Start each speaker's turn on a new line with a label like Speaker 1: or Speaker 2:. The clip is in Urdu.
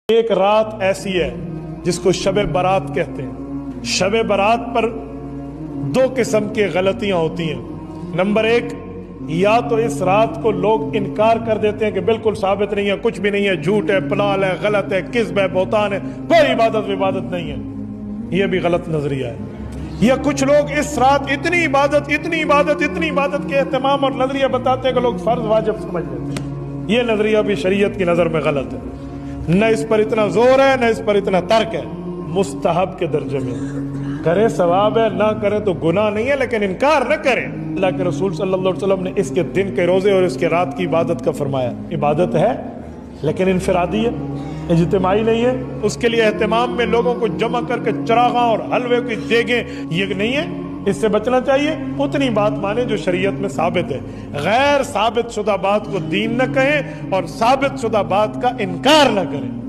Speaker 1: ایک رات ایسی ہے جس کو شب برات کہتے ہیں۔ شب برات پر دو قسم کی غلطیاں ہوتی ہیں۔ نمبر ایک، یا تو اس رات کو لوگ انکار کر دیتے ہیں کہ بالکل ثابت نہیں ہے، کچھ بھی نہیں ہے، جھوٹ ہے، پلال ہے، غلط ہے، کذب ہے، بہتان ہے، کوئی عبادت نہیں ہے، یہ بھی غلط نظریہ ہے۔ یا کچھ لوگ اس رات اتنی عبادت کے اہتمام اور نظریہ بتاتے ہیں کہ لوگ فرض واجب سمجھ لیتے ہیں، یہ نظریہ بھی شریعت کی نظر میں غلط ہے۔ نہ اس پر اتنا زور ہے، نہ اس پر اتنا ترک ہے، مستحب کے درجے میں، کرے ثواب ہے، نہ کرے تو گناہ نہیں ہے، لیکن انکار نہ کریں۔ اللہ کے رسول صلی اللہ علیہ وسلم نے اس کے دن کے روزے اور اس کے رات کی عبادت کا فرمایا۔ عبادت ہے لیکن انفرادی ہے، اجتماعی نہیں ہے، اس کے لیے اہتمام میں لوگوں کو جمع کر کے چراغاں اور حلوے کی دیگیں یہ نہیں ہے، اس سے بچنا چاہیے۔ اتنی بات مانیں جو شریعت میں ثابت ہے، غیر ثابت شدہ بات کو دین نہ کہیں اور ثابت شدہ بات کا انکار نہ کریں۔